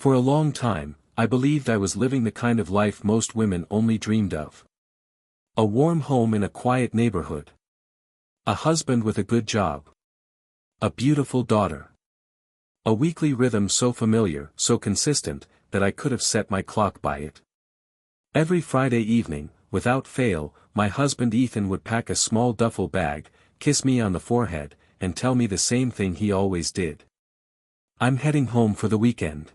For a long time, I believed I was living the kind of life most women only dreamed of. A warm home in a quiet neighborhood. A husband with a good job. A beautiful daughter. A weekly rhythm so familiar, so consistent, that I could have set my clock by it. Every Friday evening, without fail, my husband Ethan would pack a small duffel bag, kiss me on the forehead, and tell me the same thing he always did. I'm heading home for the weekend.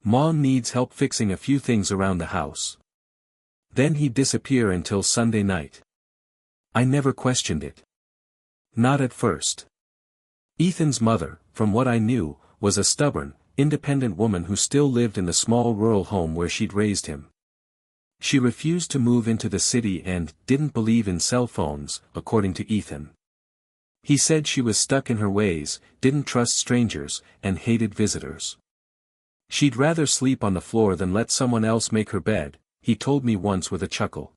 Mom needs help fixing a few things around the house. Then he'd disappear until Sunday night. I never questioned it. Not at first. Ethan's mother, from what I knew, was a stubborn, independent woman who still lived in the small rural home where she'd raised him. She refused to move into the city and didn't believe in cell phones, according to Ethan. He said she was stuck in her ways, didn't trust strangers, and hated visitors. She'd rather sleep on the floor than let someone else make her bed, he told me once with a chuckle.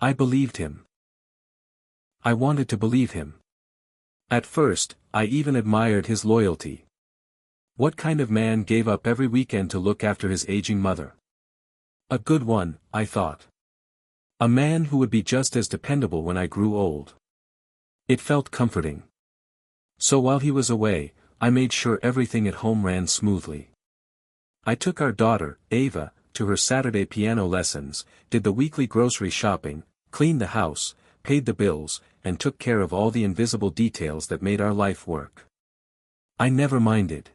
I believed him. I wanted to believe him. At first, I even admired his loyalty. What kind of man gave up every weekend to look after his aging mother? A good one, I thought. A man who would be just as dependable when I grew old. It felt comforting. So while he was away, I made sure everything at home ran smoothly. I took our daughter, Ava, to her Saturday piano lessons, did the weekly grocery shopping, cleaned the house, paid the bills, and took care of all the invisible details that made our life work. I never minded.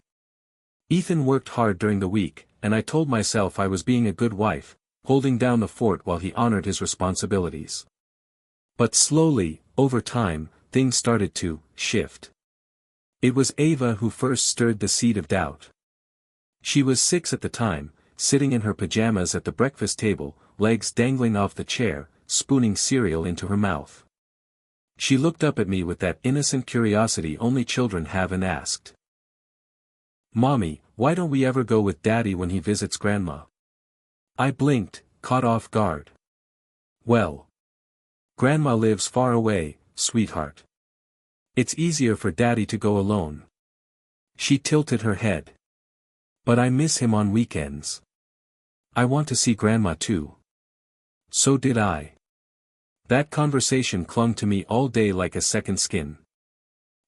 Ethan worked hard during the week, and I told myself I was being a good wife, holding down the fort while he honored his responsibilities. But slowly, over time, things started to shift. It was Ava who first stirred the seed of doubt. She was 6 at the time, sitting in her pajamas at the breakfast table, legs dangling off the chair, spooning cereal into her mouth. She looked up at me with that innocent curiosity only children have and asked, "Mommy, why don't we ever go with Daddy when he visits Grandma?" I blinked, caught off guard. "Well, Grandma lives far away, sweetheart. It's easier for Daddy to go alone." She tilted her head. "But I miss him on weekends. I want to see Grandma too." So did I. That conversation clung to me all day like a second skin.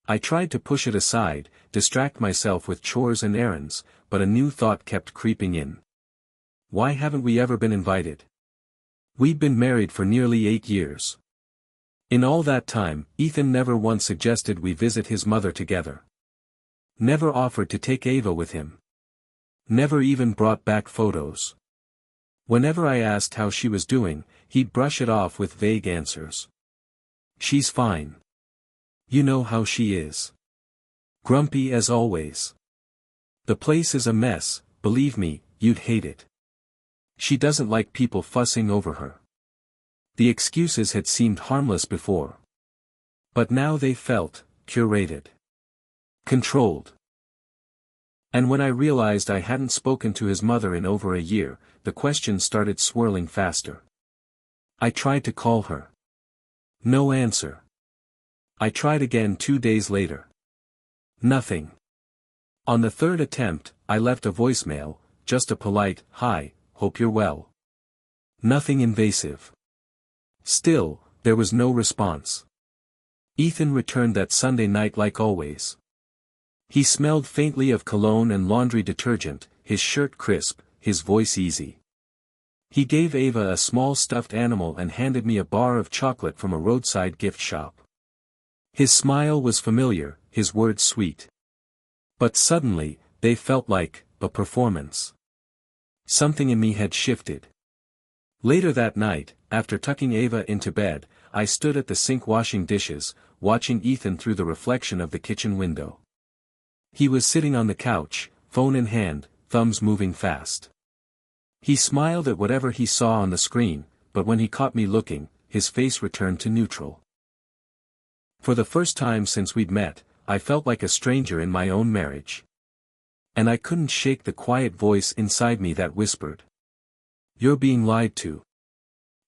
I tried to push it aside, distract myself with chores and errands, but a new thought kept creeping in. Why haven't we ever been invited? We'd been married for nearly 8 years. In all that time, Ethan never once suggested we visit his mother together. Never offered to take Ava with him. Never even brought back photos. Whenever I asked how she was doing, he'd brush it off with vague answers. "She's fine. You know how she is. Grumpy as always. The place is a mess, believe me, you'd hate it. She doesn't like people fussing over her." The excuses had seemed harmless before. But now they felt curated. Controlled. And when I realized I hadn't spoken to his mother in over a year, the questions started swirling faster. I tried to call her. No answer. I tried again 2 days later. Nothing. On the third attempt, I left a voicemail, just a polite, "Hi, hope you're well." Nothing invasive. Still, there was no response. Ethan returned that Sunday night like always. He smelled faintly of cologne and laundry detergent, his shirt crisp, his voice easy. He gave Ava a small stuffed animal and handed me a bar of chocolate from a roadside gift shop. His smile was familiar, his words sweet. But suddenly, they felt like a performance. Something in me had shifted. Later that night, after tucking Ava into bed, I stood at the sink washing dishes, watching Ethan through the reflection of the kitchen window. He was sitting on the couch, phone in hand, thumbs moving fast. He smiled at whatever he saw on the screen, but when he caught me looking, his face returned to neutral. For the first time since we'd met, I felt like a stranger in my own marriage. And I couldn't shake the quiet voice inside me that whispered, "You're being lied to."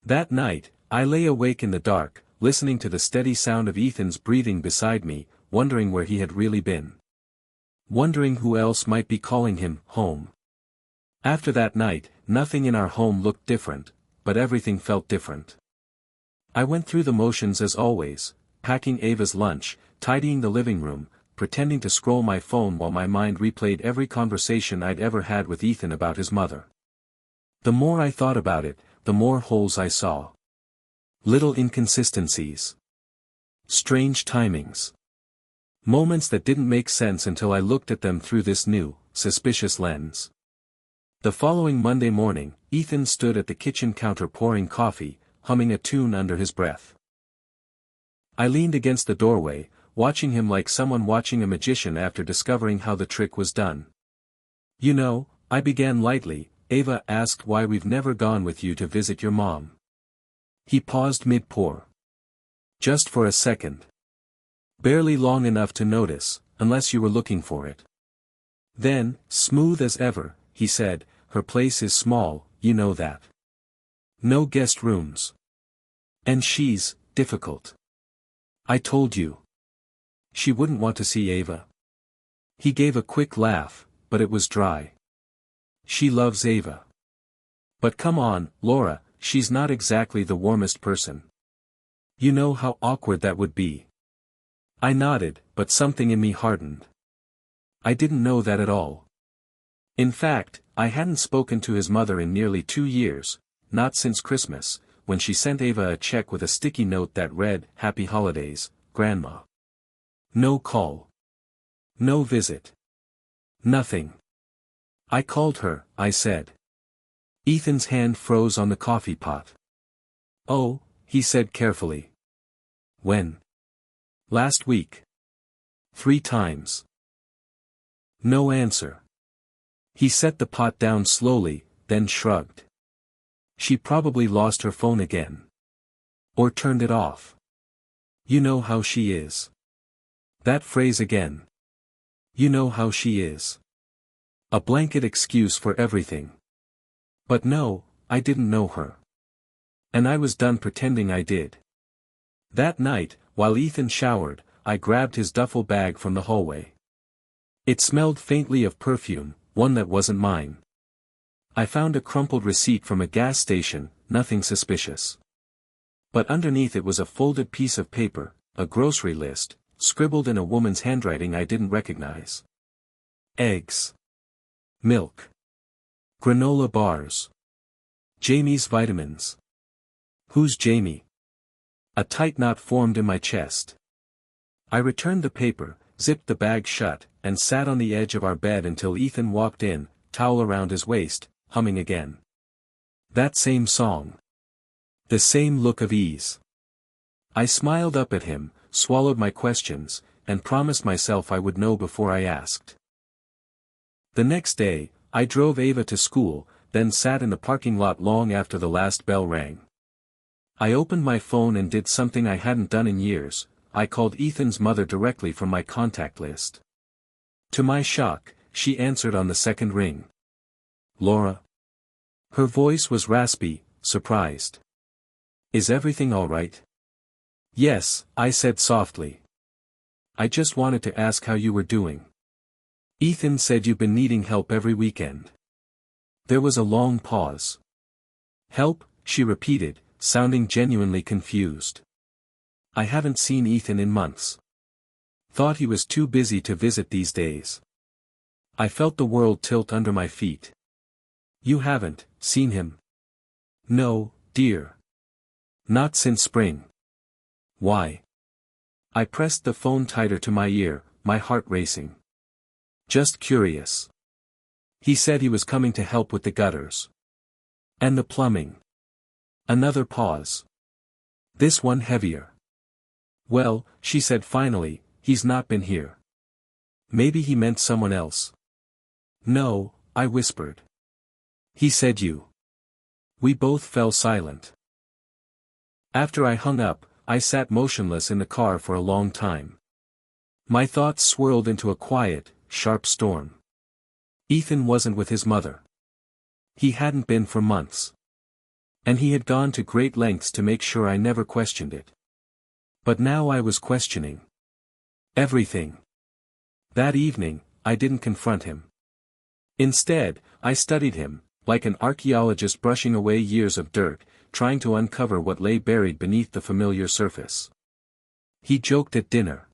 That night, I lay awake in the dark, listening to the steady sound of Ethan's breathing beside me, wondering where he had really been. Wondering who else might be calling him home. After that night, nothing in our home looked different, but everything felt different. I went through the motions as always, packing Ava's lunch, tidying the living room, pretending to scroll my phone while my mind replayed every conversation I'd ever had with Ethan about his mother. The more I thought about it, the more holes I saw. Little inconsistencies. Strange timings. Moments that didn't make sense until I looked at them through this new, suspicious lens. The following Monday morning, Ethan stood at the kitchen counter pouring coffee, humming a tune under his breath. I leaned against the doorway, watching him like someone watching a magician after discovering how the trick was done. "You know," I began lightly, "Ava asked why we've never gone with you to visit your mom." He paused mid-pour. Just for a second. Barely long enough to notice, unless you were looking for it. Then, smooth as ever, he said, "Her place is small, you know that. No guest rooms. And she's difficult. I told you. She wouldn't want to see Ava." He gave a quick laugh, but it was dry. "She loves Ava. But come on, Laura, she's not exactly the warmest person. You know how awkward that would be." I nodded, but something in me hardened. I didn't know that at all. In fact, I hadn't spoken to his mother in nearly 2 years, not since Christmas, when she sent Ava a check with a sticky note that read, "Happy Holidays, Grandma." No call. No visit. Nothing. "I called her," I said. Ethan's hand froze on the coffee pot. "Oh," he said carefully. "When?" "Last week. 3 times. No answer." He set the pot down slowly, then shrugged. "She probably lost her phone again. Or turned it off. You know how she is." That phrase again. You know how she is. A blanket excuse for everything. But no, I didn't know her. And I was done pretending I did. That night, while Ethan showered, I grabbed his duffel bag from the hallway. It smelled faintly of perfume, one that wasn't mine. I found a crumpled receipt from a gas station, nothing suspicious. But underneath it was a folded piece of paper, a grocery list, scribbled in a woman's handwriting I didn't recognize. Eggs. Milk. Granola bars. Jamie's vitamins. Who's Jamie? A tight knot formed in my chest. I returned the paper, zipped the bag shut, and sat on the edge of our bed until Ethan walked in, towel around his waist, humming again. That same song. The same look of ease. I smiled up at him, swallowed my questions, and promised myself I would know before I asked. The next day, I drove Ava to school, then sat in the parking lot long after the last bell rang. I opened my phone and did something I hadn't done in years. I called Ethan's mother directly from my contact list. To my shock, she answered on the second ring. "Laura?" Her voice was raspy, surprised. "Is everything all right?" "Yes," I said softly. "I just wanted to ask how you were doing. Ethan said you've been needing help every weekend." There was a long pause. "Help?" she repeated, sounding genuinely confused. "I haven't seen Ethan in months. Thought he was too busy to visit these days." I felt the world tilt under my feet. "You haven't seen him?" "No, dear. Not since spring." "Why?" I pressed the phone tighter to my ear, my heart racing. "Just curious. He said he was coming to help with the gutters. And the plumbing." Another pause. This one heavier. "Well," she said finally, "he's not been here." Maybe he meant someone else. "No," I whispered. "He said you." We both fell silent. After I hung up, I sat motionless in the car for a long time. My thoughts swirled into a quiet, sharp storm. Ethan wasn't with his mother. He hadn't been for months. And he had gone to great lengths to make sure I never questioned it. But now I was questioning everything. That evening, I didn't confront him. Instead, I studied him, like an archaeologist brushing away years of dirt, trying to uncover what lay buried beneath the familiar surface. He joked at dinner.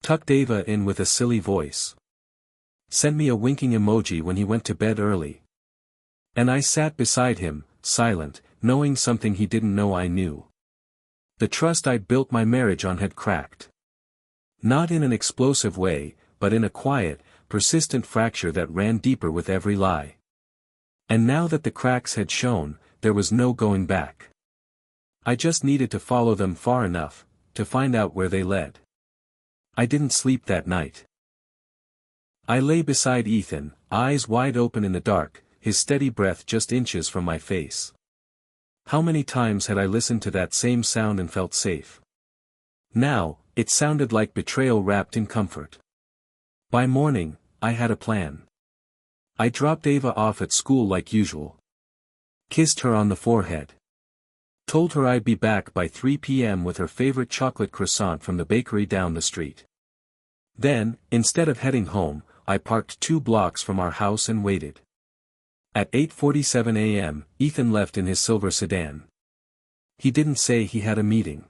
Tucked Ava in with a silly voice. Sent me a winking emoji when he went to bed early. And I sat beside him, silent, knowing something he didn't know I knew. The trust I'd built my marriage on had cracked. Not in an explosive way, but in a quiet, persistent fracture that ran deeper with every lie. And now that the cracks had shown, there was no going back. I just needed to follow them far enough, to find out where they led. I didn't sleep that night. I lay beside Ethan, eyes wide open in the dark, his steady breath just inches from my face. How many times had I listened to that same sound and felt safe? Now, it sounded like betrayal wrapped in comfort. By morning, I had a plan. I dropped Ava off at school like usual. Kissed her on the forehead. Told her I'd be back by 3 p.m. with her favorite chocolate croissant from the bakery down the street. Then, instead of heading home, I parked 2 blocks from our house and waited. At 8:47 a.m., Ethan left in his silver sedan. He didn't say he had a meeting.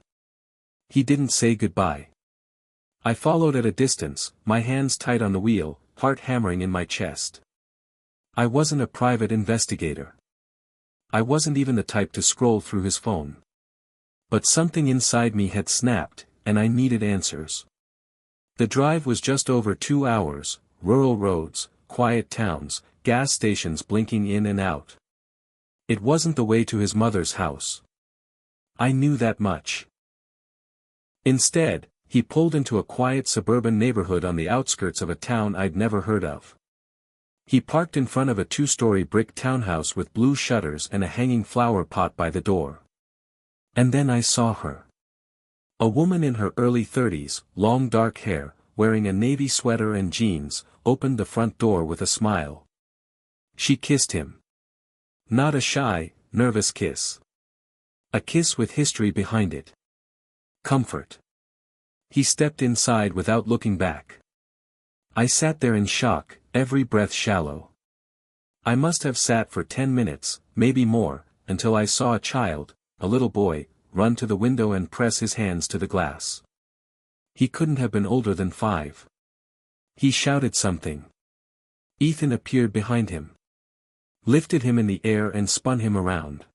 He didn't say goodbye. I followed at a distance, my hands tight on the wheel, heart hammering in my chest. I wasn't a private investigator. I wasn't even the type to scroll through his phone. But something inside me had snapped, and I needed answers. The drive was just over 2 hours, rural roads, quiet towns, gas stations blinking in and out. It wasn't the way to his mother's house. I knew that much. Instead, he pulled into a quiet suburban neighborhood on the outskirts of a town I'd never heard of. He parked in front of a 2-story brick townhouse with blue shutters and a hanging flower pot by the door. And then I saw her. A woman in her early 30s, long dark hair, wearing a navy sweater and jeans, opened the front door with a smile. She kissed him. Not a shy, nervous kiss. A kiss with history behind it. Comfort. He stepped inside without looking back. I sat there in shock, every breath shallow. I must have sat for 10 minutes, maybe more, until I saw a child, a little boy, run to the window and press his hands to the glass. He couldn't have been older than 5. He shouted something. Ethan appeared behind him. Lifted him in the air and spun him around.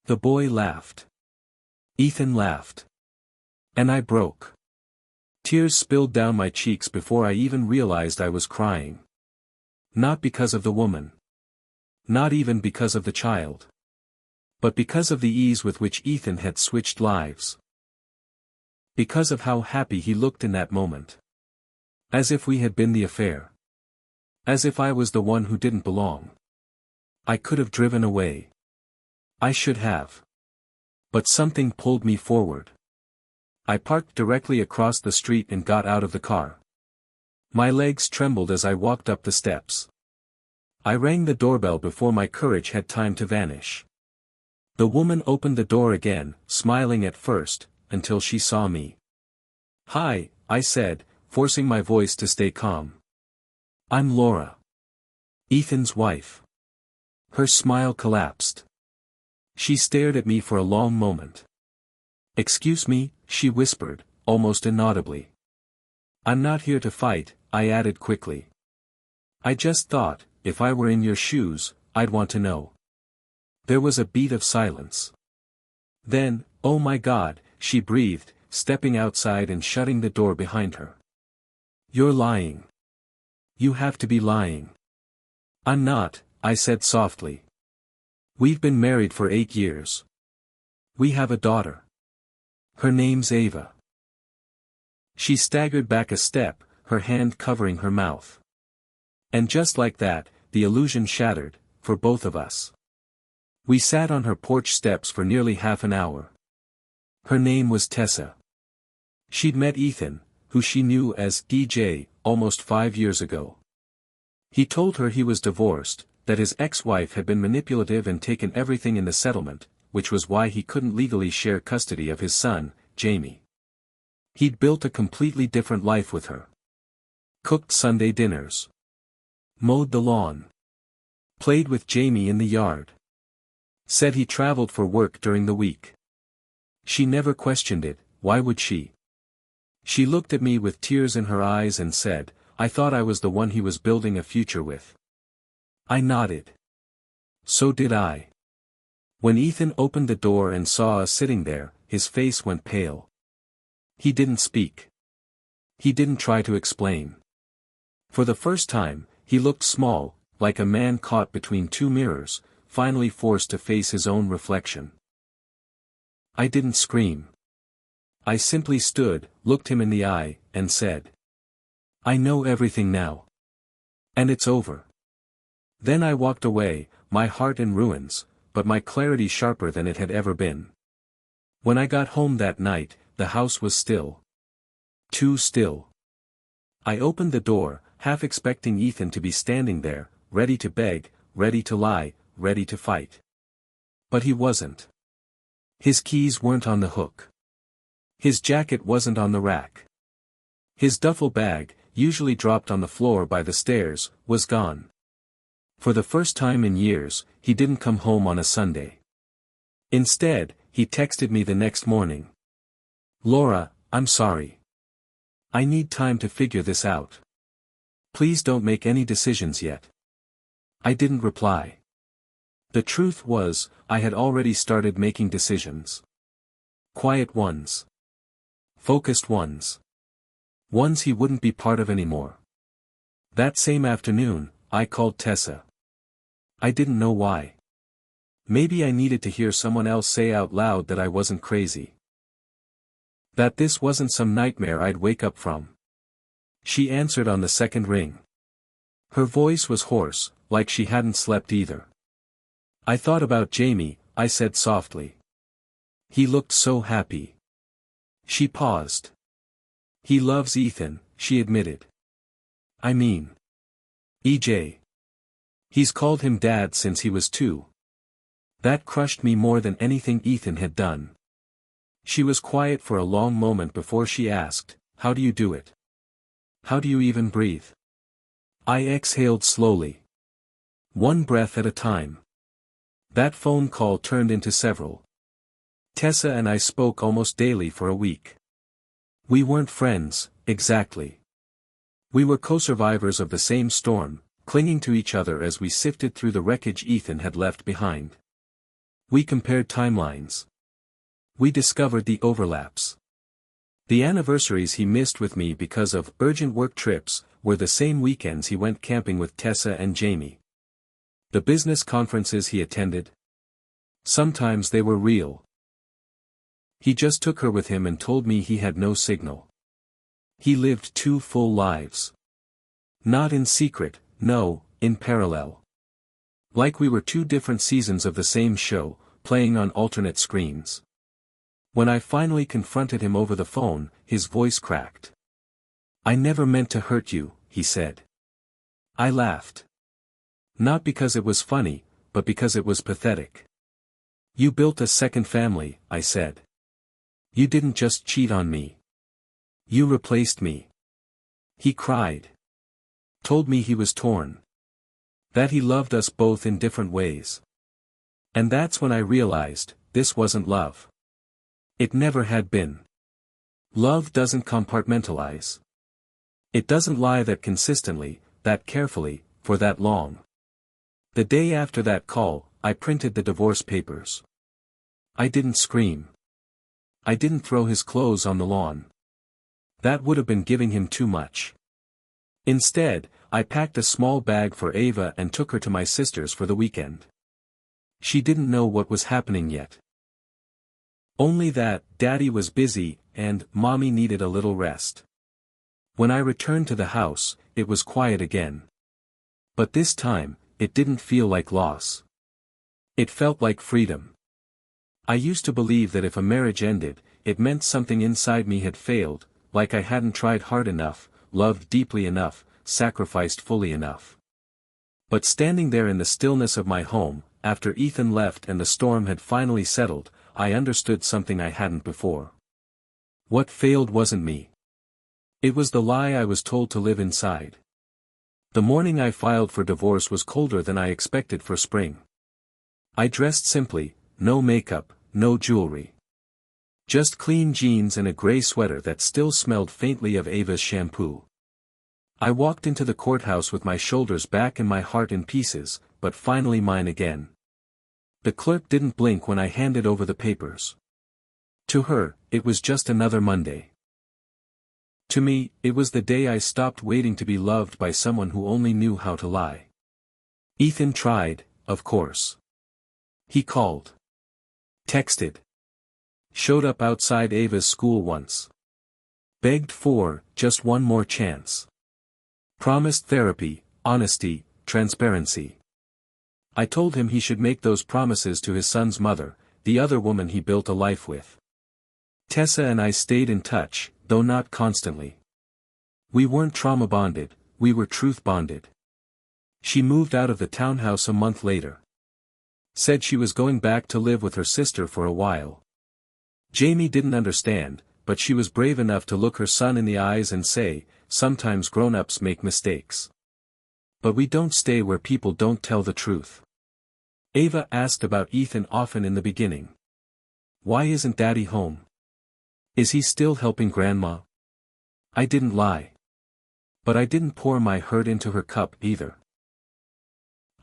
The boy laughed. Ethan laughed. And I broke. Tears spilled down my cheeks before I even realized I was crying. Not because of the woman. Not even because of the child. But because of the ease with which Ethan had switched lives. Because of how happy he looked in that moment. As if we had been the affair. As if I was the one who didn't belong. I could have driven away. I should have. But something pulled me forward. I parked directly across the street and got out of the car. My legs trembled as I walked up the steps. I rang the doorbell before my courage had time to vanish. The woman opened the door again, smiling at first, until she saw me. "Hi," I said, forcing my voice to stay calm. "I'm Laura. Ethan's wife." Her smile collapsed. She stared at me for a long moment. "Excuse me," she whispered, almost inaudibly. "I'm not here to fight," I added quickly. "I just thought, if I were in your shoes, I'd want to know." There was a beat of silence. Then, "Oh my God," she breathed, stepping outside and shutting the door behind her. "You're lying. You have to be lying." "I'm not," I said softly. "We've been married for 8 years. We have a daughter. Her name's Ava." She staggered back a step, her hand covering her mouth. And just like that, the illusion shattered, for both of us. We sat on her porch steps for nearly half an hour. Her name was Tessa. She'd met Ethan, who she knew as DJ, almost 5 years ago. He told her he was divorced, that his ex-wife had been manipulative and taken everything in the settlement, which was why he couldn't legally share custody of his son, Jamie. He'd built a completely different life with her. Cooked Sunday dinners. Mowed the lawn. Played with Jamie in the yard. Said he traveled for work during the week. She never questioned it, why would she? She looked at me with tears in her eyes and said, I thought I was the one he was building a future with. I nodded. So did I. When Ethan opened the door and saw us sitting there, his face went pale. He didn't speak. He didn't try to explain. For the first time, he looked small, like a man caught between two mirrors, finally forced to face his own reflection. I didn't scream. I simply stood, looked him in the eye, and said, I know everything now. And it's over. Then I walked away, my heart in ruins, but my clarity sharper than it had ever been. When I got home that night, the house was still. Too still. I opened the door, half expecting Ethan to be standing there, ready to beg, ready to lie, ready to fight. But he wasn't. His keys weren't on the hook. His jacket wasn't on the rack. His duffel bag, usually dropped on the floor by the stairs, was gone. For the first time in years, he didn't come home on a Sunday. Instead, he texted me the next morning. Laura, I'm sorry. I need time to figure this out. Please don't make any decisions yet. I didn't reply. The truth was, I had already started making decisions. Quiet ones. Focused ones. Ones he wouldn't be part of anymore. That same afternoon, I called Tessa. I didn't know why. Maybe I needed to hear someone else say out loud that I wasn't crazy. That this wasn't some nightmare I'd wake up from. She answered on the second ring. Her voice was hoarse, like she hadn't slept either. I thought about Jamie, I said softly. He looked so happy. She paused. He loves Ethan, she admitted. I mean. EJ. He's called him Dad since he was 2. That crushed me more than anything Ethan had done. She was quiet for a long moment before she asked, how do you do it? How do you even breathe? I exhaled slowly. One breath at a time. That phone call turned into several. Tessa and I spoke almost daily for a week. We weren't friends, exactly. We were co-survivors of the same storm, clinging to each other as we sifted through the wreckage Ethan had left behind. We compared timelines. We discovered the overlaps. The anniversaries he missed with me because of urgent work trips were the same weekends he went camping with Tessa and Jamie. The business conferences he attended. Sometimes they were real. He just took her with him and told me he had no signal. He lived 2 full lives. Not in secret, no, in parallel. Like we were 2 different seasons of the same show, playing on alternate screens. When I finally confronted him over the phone, his voice cracked. I never meant to hurt you, he said. I laughed. Not because it was funny, but because it was pathetic. You built a second family, I said. You didn't just cheat on me. You replaced me. He cried. Told me he was torn. That he loved us both in different ways. And that's when I realized, this wasn't love. It never had been. Love doesn't compartmentalize. It doesn't lie that consistently, that carefully, for that long. The day after that call, I printed the divorce papers. I didn't scream. I didn't throw his clothes on the lawn. That would have been giving him too much. Instead, I packed a small bag for Ava and took her to my sister's for the weekend. She didn't know what was happening yet. Only that, Daddy was busy, and Mommy needed a little rest. When I returned to the house, it was quiet again. But this time, it didn't feel like loss. It felt like freedom. I used to believe that if a marriage ended, it meant something inside me had failed, like I hadn't tried hard enough, loved deeply enough, sacrificed fully enough. But standing there in the stillness of my home, after Ethan left and the storm had finally settled, I understood something I hadn't before. What failed wasn't me. It was the lie I was told to live inside. The morning I filed for divorce was colder than I expected for spring. I dressed simply, no makeup, no jewelry. Just clean jeans and a gray sweater that still smelled faintly of Ava's shampoo. I walked into the courthouse with my shoulders back and my heart in pieces, but finally mine again. The clerk didn't blink when I handed over the papers. To her, it was just another Monday. To me, it was the day I stopped waiting to be loved by someone who only knew how to lie. Ethan tried, of course. He called. Texted. Showed up outside Ava's school once. Begged for, just one more chance. Promised therapy, honesty, transparency. I told him he should make those promises to his son's mother, the other woman he built a life with. Tessa and I stayed in touch, though not constantly. We weren't trauma bonded, we were truth bonded. She moved out of the townhouse a month later. Said she was going back to live with her sister for a while. Jamie didn't understand, but she was brave enough to look her son in the eyes and say, sometimes grown-ups make mistakes. But we don't stay where people don't tell the truth. Ava asked about Ethan often in the beginning. Why isn't Daddy home? Is he still helping Grandma? I didn't lie. But I didn't pour my hurt into her cup either.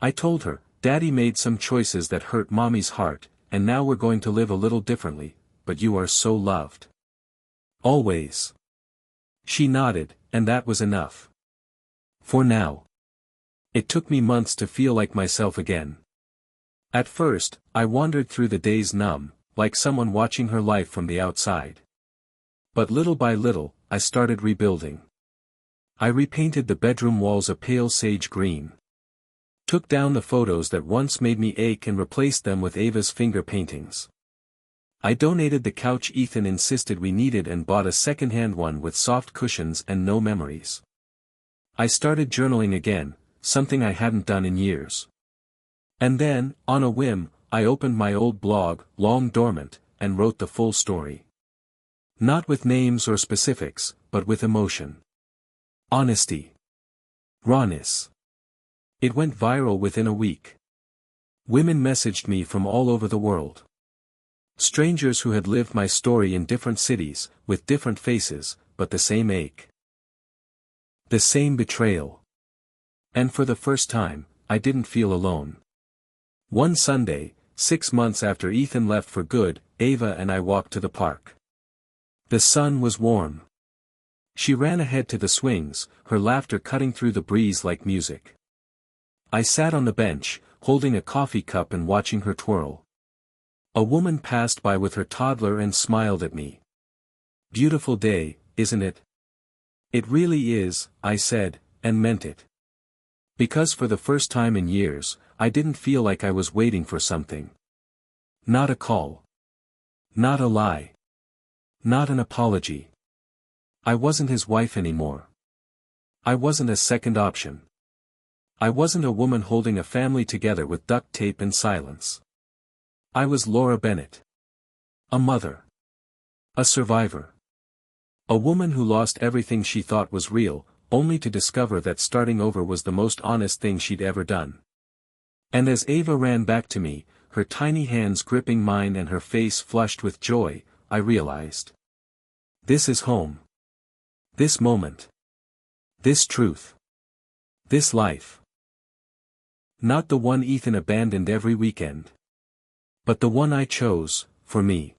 I told her, Daddy made some choices that hurt Mommy's heart, and now we're going to live a little differently, but you are so loved. Always. She nodded, and that was enough. For now. It took me months to feel like myself again. At first, I wandered through the days numb, like someone watching her life from the outside. But little by little, I started rebuilding. I repainted the bedroom walls a pale sage green. Took down the photos that once made me ache and replaced them with Ava's finger paintings. I donated the couch Ethan insisted we needed and bought a second-hand one with soft cushions and no memories. I started journaling again, something I hadn't done in years. And then, on a whim, I opened my old blog, long dormant, and wrote the full story. Not with names or specifics, but with emotion. Honesty. Rawness. It went viral within a week. Women messaged me from all over the world. Strangers who had lived my story in different cities, with different faces, but the same ache. The same betrayal. And for the first time, I didn't feel alone. One Sunday, 6 months after Ethan left for good, Ava and I walked to the park. The sun was warm. She ran ahead to the swings, her laughter cutting through the breeze like music. I sat on the bench, holding a coffee cup and watching her twirl. A woman passed by with her toddler and smiled at me. Beautiful day, isn't it? It really is, I said, and meant it. Because for the first time in years, I didn't feel like I was waiting for something. Not a call. Not a lie. Not an apology. I wasn't his wife anymore. I wasn't a second option. I wasn't a woman holding a family together with duct tape and silence. I was Laura Bennett. A mother. A survivor. A woman who lost everything she thought was real, only to discover that starting over was the most honest thing she'd ever done. And as Ava ran back to me, her tiny hands gripping mine and her face flushed with joy, I realized. This is home. This moment. This truth. This life. Not the one Ethan abandoned every weekend. But the one I chose, for me.